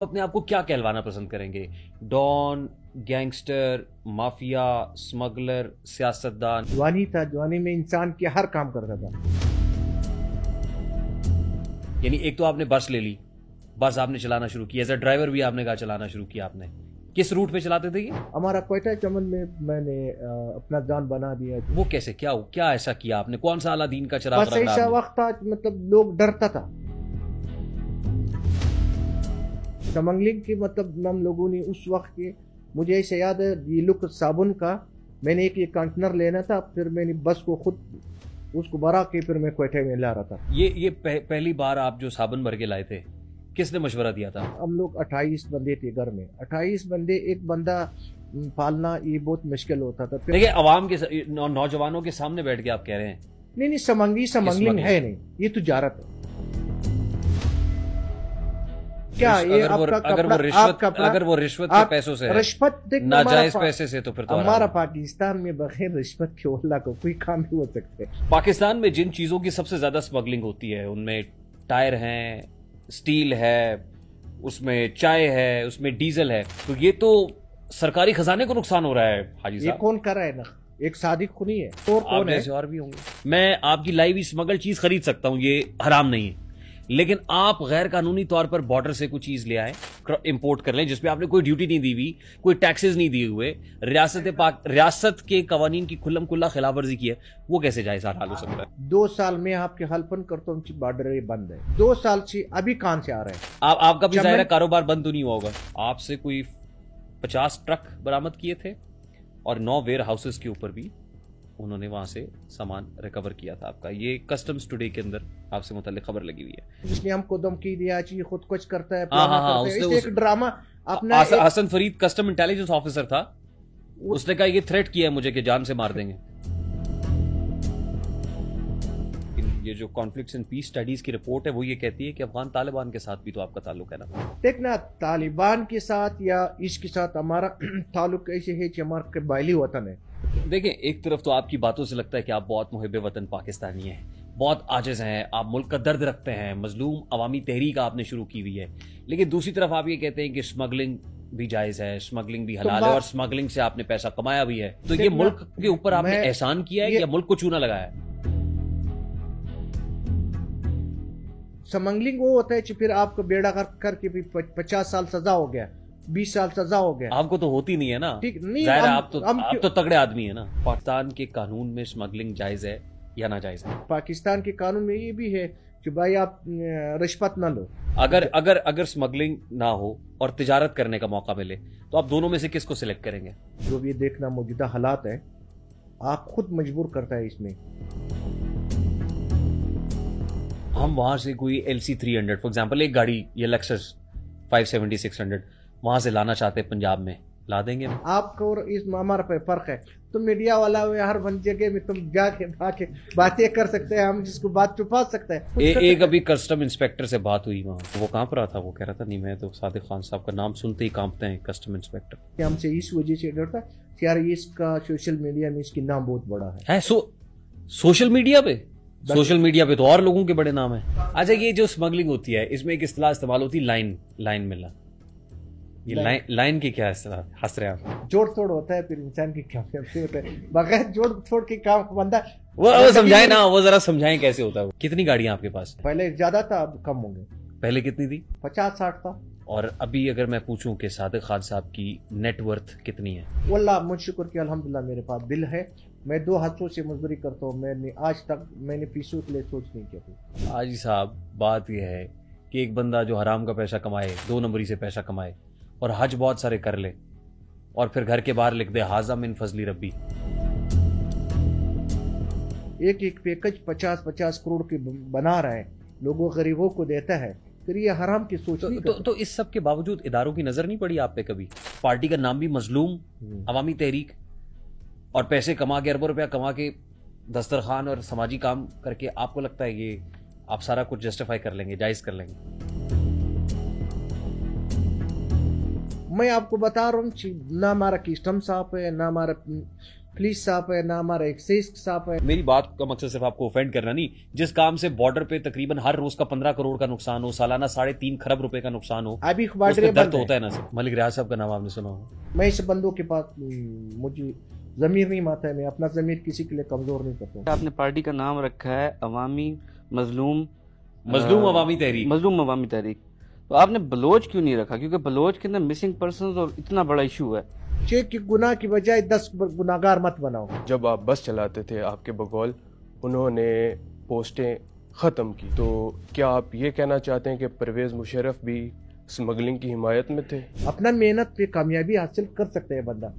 अपने आप को क्या कहलवाना पसंद करेंगे? डॉन, गैंगस्टर, माफिया, स्मगलर, सियासतदान? जवानी था, जवानी में इंसान के हर काम करता था। यानी एक तो आपने बस ले ली, बस आपने चलाना शुरू किया, एज अ ड्राइवर भी आपने कहा चलाना शुरू किया आपने। किस रूट पे चलाते थे ये? हमारा क्वेटा चमन में मैंने अपना जान बना दिया। वो कैसे, क्या ऐसा किया आपने? कौन सा अलादीन का चिराग बस रगड़ा ऐसा आपने? वक्त था मतलब लोग डरता था। स्मगलिंग की मतलब हम लोगों ने उस वक्त के, मुझे ऐसे याद है ये लुक साबुन का, मैंने एक ये कंटेनर लेना था, फिर मैंने बस को खुद उसको भरा के फिर मैं क्वेटा में ला रहा था। ये पहली बार आप जो साबुन भर के लाए थे, किसने मशवरा दिया था? हम लोग 28 बंदे थे घर में, 28 बंदे, एक बंदा पालना ये बहुत मुश्किल होता था। फिर देखिए, अवाम के नौजवानों के सामने बैठ के आप कह रहे हैं नहीं, स्मगलिंग है नहीं, ये तिजारत है। क्या ये अगर वो रिश्वत के पैसों से है, रिश्वत नाजायज पैसे से, तो फिर तो हमारा पाकिस्तान में बगैर रिश्वत के अल्लाह को कोई काम नहीं हो सकते। पाकिस्तान में जिन चीजों की सबसे ज्यादा स्मगलिंग होती है उनमें टायर हैं, स्टील है, उसमें चाय है, उसमें डीजल है, तो ये तो सरकारी खजाने को नुकसान हो रहा है हाजी ये साहब। कौन कर रहा है ना? एक सादिक खुनी है और कौन है? और भी होंगे। मैं आपकी लाइव ही स्मगल चीज खरीद सकता हूं, ये हराम नहीं है, लेकिन आप गैर कानूनी तौर पर बॉर्डर से कुछ चीज ले आए, इंपोर्ट कर लें, जिसपे आपने कोई ड्यूटी नहीं दी हुई, कोई टैक्सेस नहीं दिए हुए, रियासत के कवानीन की खुल्लम खुल्ला खिलाफवर्जी की है, वो कैसे जायज हाल हो सकता है? 2 साल में आपके हल्पन करता हूँ बॉर्डर बंद है, 2 साल से अभी कहां से आ रहे हैं? आपका भी जाहिर है कारोबार बंद तो नहीं हुआ होगा। आपसे कोई 50 ट्रक बरामद किए थे और 9 वेयर हाउसेस के ऊपर भी उन्होंने वहां से सामान रिकवर किया था आपका। ये कस्टम्स टुडे के अंदर आपसे मुताल्लिक खबर लगी हुई है। इसने हमको धमकी दिया कि खुद कुछ करता है, उसने एक ड्रामा अपना। Hasan Farid custom intelligence officer था, उसने कहा ये थ्रेट किया है मुझे कि जान से मार देंगे। ये जो कॉन्फ्लिक्ट्स एंड पीस स्टडीज की रिपोर्ट है वो ये कहती है कि अफगान तालिबान के साथ भी तो आपका ताल्लुक है ना? देखना, तालिबान के साथ या इसके साथ हमारा ताल्लुक ऐसे है कि हमारा कबायली वतन है। देखिए, एक तरफ तो आपकी बातों से लगता है कि आप बहुत मुहिब वतन पाकिस्तानी हैं, बहुत आजिज हैं, आप मुल्क का दर्द रखते हैं, मजलूम अवामी तहरीक आपने शुरू की हुई है, लेकिन दूसरी तरफ आप ये कहते हैं कि स्मगलिंग भी जायज है, स्मगलिंग भी हलाल है और स्मगलिंग से आपने पैसा कमाया भी है। तो ये मुल्क के ऊपर आपने एहसान किया है या मुल्क को चूना लगाया है? स्मगलिंग वो होता है कि फिर आपको बेड़ा करके भी 50 साल सजा हो गया, 20 साल सजा हो गया। आपको तो होती नहीं है ना? ठीक नहीं, आप तो तगड़े आदमी है ना। पाकिस्तान के कानून में स्मगलिंग जायज है या नाजायज है? पाकिस्तान के कानून में ये भी है कि भाई आप रिश्वत ना लो। अगर स्मगलिंग ना हो और तिजारत करने का मौका मिले तो आप दोनों में से किसको सिलेक्ट करेंगे? जो भी देखना मौजूदा हालात है, आप खुद मजबूर करता है इसमें। हम वहां से कोई LC 300 फॉर एग्जांपल, एक गाड़ी ये लेक्सस 570 600 वहां से लाना चाहते हैं पंजाब में, ला देंगे? आपको और इस हमारा पे फर्क है। तुम मीडिया वाला हो, हर जगह में तुम जाके बातें कर सकते हैं, हम जिसको बात छुपा सकते हैं। एक अभी कस्टम इंस्पेक्टर से बात हुई वहां, वो कांप रहा था, वो कह रहा था नहीं, मैं तो सादिक खान साहब का नाम सुनते ही कांपते हैं कस्टम इंस्पेक्टर। हमसे इस वजह से डरता कि यार इसका सोशल मीडिया में इसकी नाम बहुत बड़ा है। सोशल मीडिया पे तो और लोगों के बड़े नाम है। अच्छा, ये जो स्मगलिंग होती है इसमें एक इस्तेलाह इस्तेमाल होती है लाइन मिलना, ये लाइन की क्या इस्तेलाह? हंस रहे हैं? जोड़ तोड़ होता है, फिर इंसान की क्या होता है, बगैर जोड़ तोड़ के काम बंदा। वो समझाए ना, वो जरा समझाएं कैसे होता है। कितनी गाड़ियां आपके पास? पहले ज्यादा था, अब कम होंगे। पहले कितनी थी? 50-60 था। और अभी अगर मैं पूछूं कि सादिक खान साहब की नेटवर्थ कितनी है? वल्लाह मुझ शुक्र कि अल्हम्दुलिल्लाह मेरे पास दिल है, मैं 2 हाथों से मजदूरी करता हूँ, मैंने आज तक पैसों के लिए सोच नहीं किया। हाजी साहब, बात यह है कि एक बंदा जो हराम का पैसा कमाए, 2 नंबरी से पैसा कमाए और हज बहुत सारे कर ले और फिर घर के बाहर लिख दे हाजा मिन फजली रब्बी, एक पैकेज 50-50 करोड़ के बना रहा है, लोगों गरीबों को देता है, फिर ये हराम की सोच नहीं करता। तो इस सब के बावजूद इदारों की नजर नहीं पड़ी आप पे कभी? पार्टी का नाम भी मजलूम अवामी तहरीक, और पैसे कमा के, अरबों रुपया कमा के, दस्तरखान और समाजी काम करके आपको लगता है ये आप सारा कुछ जस्टिफाई कर लेंगे, जायज कर लेंगे? मैं आपको बता रहा हूँ ना हमारा किस्टम साफ है, ना हमारा पुलिस साफ है, ना हमारा एक्साइज साफ है। मेरी बात का मकसद सिर्फ आपको ऑफेंड करना नहीं, जिस काम से बॉर्डर पे तकरीबन हर रोज का 15 करोड़ का नुकसान हो, सालाना 3.5 खरब रुपए का नुकसान हो, अभी उस बॉर्डर पे दर्द बंद है। होता है ना सर। मलिक रियाज साहब का नाम आपने सुना होगा। मैं इस बंदों के पास मुझे जमीर नहीं माता है, मैं अपना जमीर किसी के लिए कमजोर नहीं करता। आपने पार्टी का नाम रखा है अवामी मजलूम अवामी तहरीक। मजलूम अवामी तहरीक, तो आपने बलोच क्यों नहीं रखा? क्योंकि बलोच के अंदर मिसिंग पर्संस और इतना बड़ा इशू है। 6 की गुनाह की बजाय 10 गुनाहगार मत बनाओ। जब आप बस चलाते थे आपके बगौल उन्होंने पोस्टें ख़त्म की, तो क्या आप ये कहना चाहते हैं कि परवेज़ मुशर्रफ भी स्मगलिंग की हिमायत में थे? अपना मेहनत पे कामयाबी हासिल कर सकते हैं बंदा।